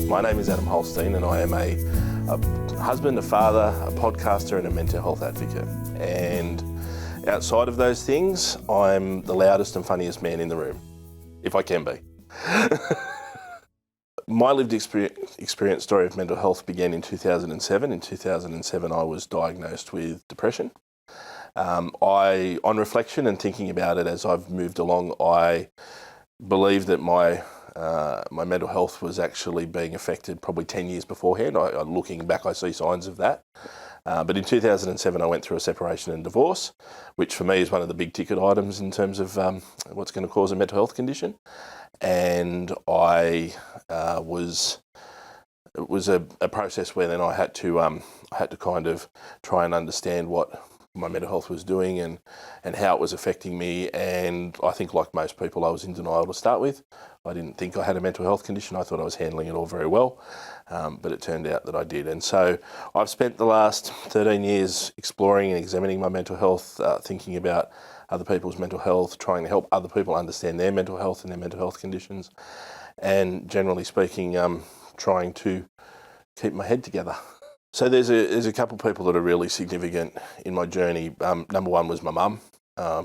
My name is Adam Holstein and I am a husband, a father, a podcaster and a mental health advocate. And outside of those things, I'm the loudest and funniest man in the room, if I can be. My lived experience story of mental health began in 2007. In 2007, I was diagnosed with depression. On reflection and thinking about it as I've moved along, I believe that my mental health was actually being affected probably 10 years beforehand. Looking back, I see signs of that. But in 2007, I went through a separation and divorce, which for me is one of the big ticket items in terms of what's going to cause a mental health condition. And it was a process where then I had to kind of try and understand what my mental health was doing and how it was affecting me. And I think, like most people, I was in denial to start with. I didn't think I had a mental health condition. I thought I was handling it all very well, but it turned out that I did. And so I've spent the last 13 years exploring and examining my mental health, thinking about other people's mental health, trying to help other people understand their mental health and their mental health conditions, and generally speaking, trying to keep my head together. So there's a couple of people that are really significant in my journey. Number one was my mum.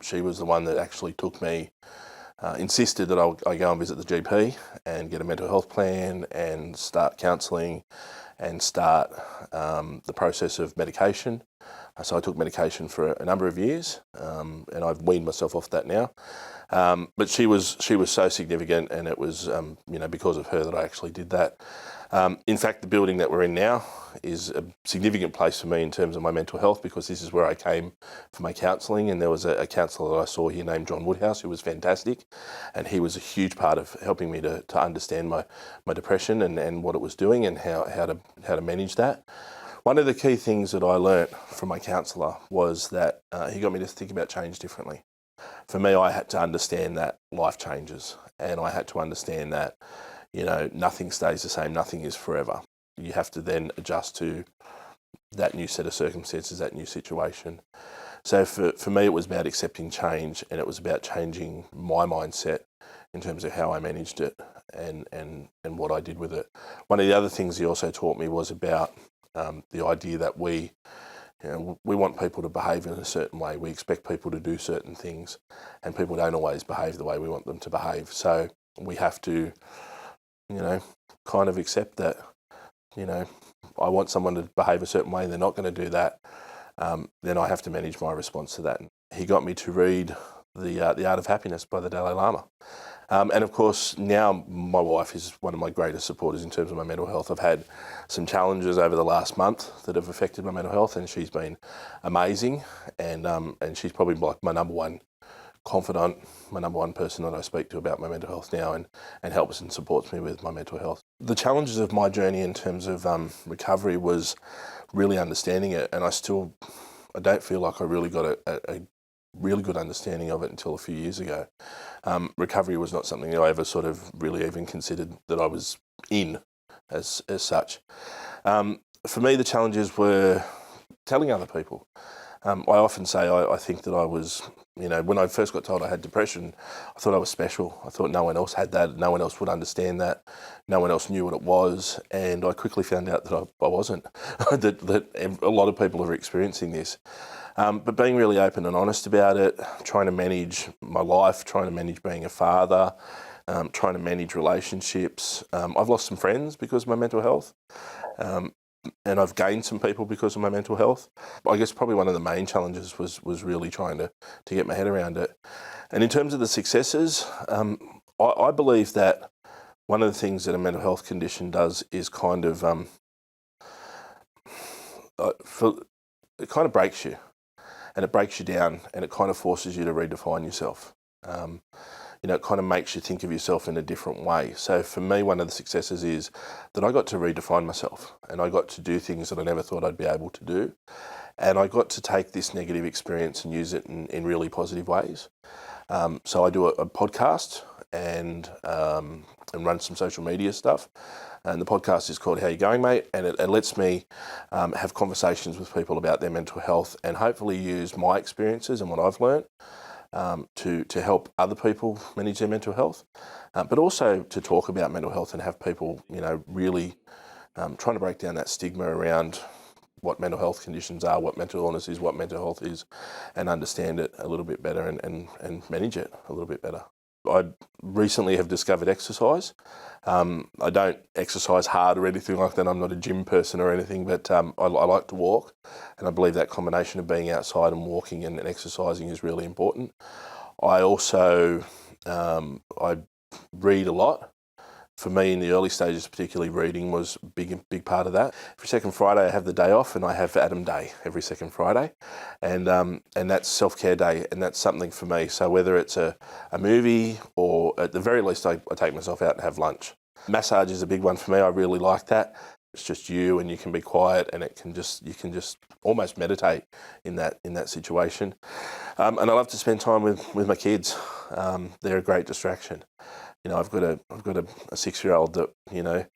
She was the one that actually took me, insisted that I go and visit the GP and get a mental health plan and start counselling and start the process of medication. So I took medication for a number of years, and I've weaned myself off that now. But she was so significant, and it was because of her that I actually did that. In fact, the building that we're in now is a significant place for me in terms of my mental health, because this is where I came for my counselling, and there was a counsellor that I saw here named John Woodhouse who was fantastic, and he was a huge part of helping me to understand my depression and what it was doing and how to manage that. One of the key things that I learnt from my counsellor was that he got me to think about change differently. For me, I had to understand that life changes, and I had to understand that nothing stays the same, nothing is forever. You have to then adjust to that new set of circumstances, that new situation. So for me, it was about accepting change, and it was about changing my mindset in terms of how I managed it and what I did with it. One of the other things he also taught me was about the idea that we want people to behave in a certain way. We expect people to do certain things, and people don't always behave the way we want them to behave. So we have to kind of accept that, I want someone to behave a certain way and they're not going to do that. Then I have to manage my response to that. He got me to read The Art of Happiness by the Dalai Lama. And of course, now my wife is one of my greatest supporters in terms of my mental health. I've had some challenges over the last month that have affected my mental health, and she's been amazing. And she's probably like my number one confidant, my number one person that I speak to about my mental health now, and helps and supports me with my mental health. The challenges of my journey in terms of recovery was really understanding it, and I don't feel like I really got a really good understanding of it until a few years ago. Recovery was not something that I ever sort of really even considered that I was in as such. For me, the challenges were telling other people. I often say I think that I was, when I first got told I had depression, I thought I was special. I thought no one else had that, no one else would understand that, no one else knew what it was, and I quickly found out that I wasn't, that a lot of people are experiencing this. But being really open and honest about it, trying to manage my life, trying to manage being a father, trying to manage relationships. I've lost some friends because of my mental health. And I've gained some people because of my mental health. I guess probably one of the main challenges was really trying to get my head around it. And in terms of the successes, I believe that one of the things that a mental health condition does is kind of, it kind of breaks you, and it breaks you down, and it kind of forces you to redefine yourself. It kind of makes you think of yourself in a different way. So for me, one of the successes is that I got to redefine myself, and I got to do things that I never thought I'd be able to do. And I got to take this negative experience and use it in really positive ways. So I do a podcast and run some social media stuff. And the podcast is called How You Going, Mate? And it lets me have conversations with people about their mental health and hopefully use my experiences and what I've learned to help other people manage their mental health, but also to talk about mental health and have people, really trying to break down that stigma around what mental health conditions are, what mental illness is, what mental health is, and understand it a little bit better and manage it a little bit better. I recently have discovered exercise. I don't exercise hard or anything like that. I'm not a gym person or anything, but I like to walk, and I believe that combination of being outside and walking and exercising is really important. I also I read a lot. For me, in the early stages, particularly reading was a big part of that. Every second Friday, I have the day off, and I have Adam Day every second Friday, and that's self-care day, and that's something for me. So whether it's a movie or at the very least, I take myself out and have lunch. Massage is a big one for me. I really like that. It's just you, and you can be quiet, and you can just almost meditate in that situation. And I love to spend time with my kids. They're a great distraction. I've got a 6-year-old that,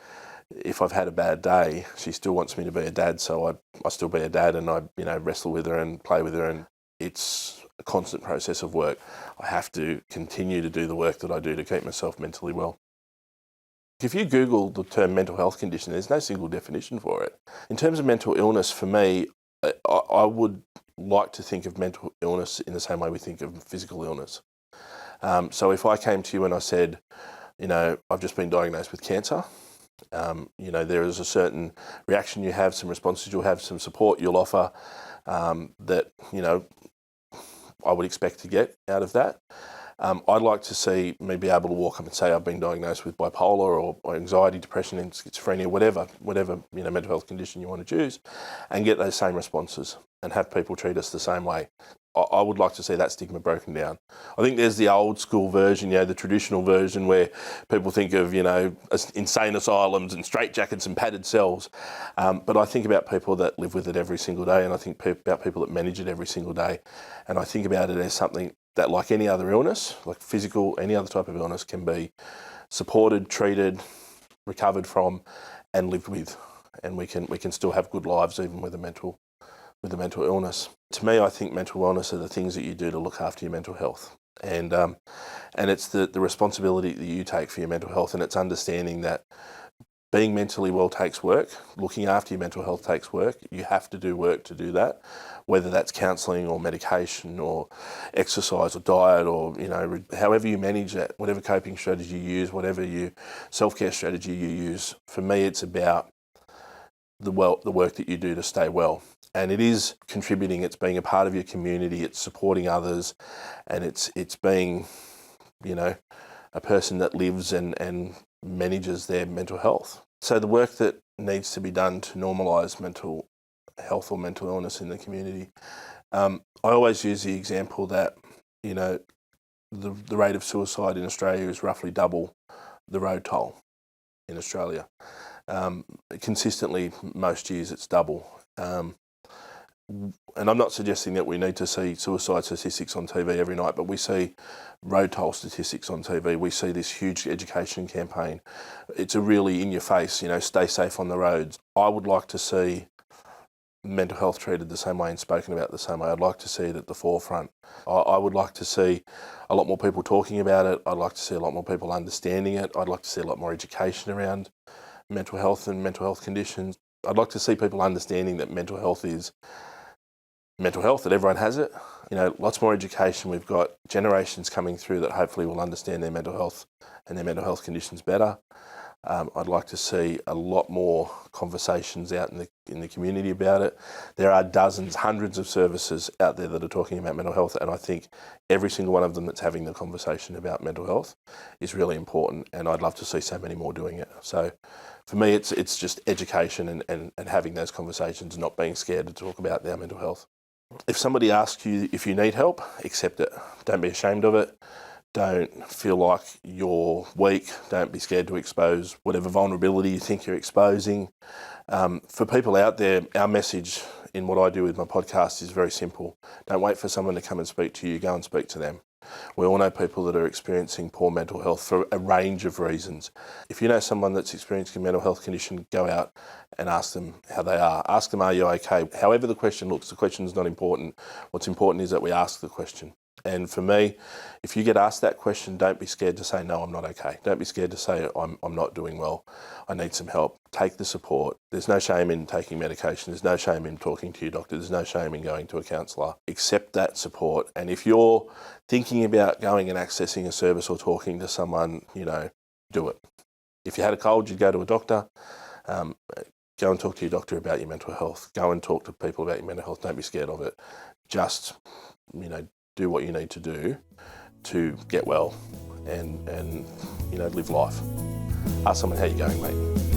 if I've had a bad day, she still wants me to be a dad, so I still be a dad, and I, wrestle with her and play with her, and it's a constant process of work. I have to continue to do the work that I do to keep myself mentally well. If you Google the term mental health condition, there's no single definition for it. In terms of mental illness, for me, I would like to think of mental illness in the same way we think of physical illness. So if I came to you and I said, I've just been diagnosed with cancer, there is a certain reaction you have, some responses you'll have, some support you'll offer that, I would expect to get out of that. I'd like to see me be able to walk up and say I've been diagnosed with bipolar or anxiety, depression and schizophrenia, whatever mental health condition you want to choose, and get those same responses and have people treat us the same way. I would like to see that stigma broken down. I think there's the old school version, the traditional version where people think of, insane asylums and straitjackets and padded cells. But I think about people that live with it every single day, and I think about people that manage it every single day. And I think about it as something that, like any other illness, like physical, any other type of illness, can be supported, treated, recovered from, and lived with. And we can still have good lives even with a mental illness. To me, I think mental wellness are the things that you do to look after your mental health. And it's the responsibility that you take for your mental health, and it's understanding that being mentally well takes work. Looking after your mental health takes work. You have to do work to do that, whether that's counselling or medication or exercise or diet or, however you manage that, whatever coping strategy you use, whatever self-care strategy you use. For me, it's about the work that you do to stay well. And it is contributing, it's being a part of your community, it's supporting others, and it's being, a person that lives and manages their mental health. So the work that needs to be done to normalise mental health or mental illness in the community, I always use the example that, the rate of suicide in Australia is roughly double the road toll in Australia. Consistently, most years it's double. And I'm not suggesting that we need to see suicide statistics on TV every night, but we see road toll statistics on TV. We see this huge education campaign. It's a really in your face, stay safe on the roads. I would like to see mental health treated the same way and spoken about the same way. I'd like to see it at the forefront. I would like to see a lot more people talking about it. I'd like to see a lot more people understanding it. I'd like to see a lot more education around mental health and mental health conditions. I'd like to see people understanding that mental health is mental health, that everyone has it. Lots more education. We've got generations coming through that hopefully will understand their mental health and their mental health conditions better. I'd like to see a lot more conversations out in the community about it. There are dozens, hundreds of services out there that are talking about mental health, and I think every single one of them that's having the conversation about mental health is really important, and I'd love to see so many more doing it. So for me, it's just education and having those conversations, not being scared to talk about their mental health. If somebody asks you if you need help, accept it. Don't be ashamed of it. Don't feel like you're weak. Don't be scared to expose whatever vulnerability you think you're exposing. For people out there, our message in what I do with my podcast is very simple. Don't wait for someone to come and speak to you. Go and speak to them. We all know people that are experiencing poor mental health for a range of reasons. If you know someone that's experiencing a mental health condition, go out and ask them how they are. Ask them, are you okay? However the question looks, the question is not important. What's important is that we ask the question. And for me, if you get asked that question, don't be scared to say, no, I'm not okay. Don't be scared to say, I'm not doing well. I need some help. Take the support. There's no shame in taking medication. There's no shame in talking to your doctor. There's no shame in going to a counsellor. Accept that support. And if you're thinking about going and accessing a service or talking to someone, do it. If you had a cold, you'd go to a doctor. Go and talk to your doctor about your mental health. Go and talk to people about your mental health. Don't be scared of it. Just, do what you need to do to get well and live life. Ask someone how you're going, mate.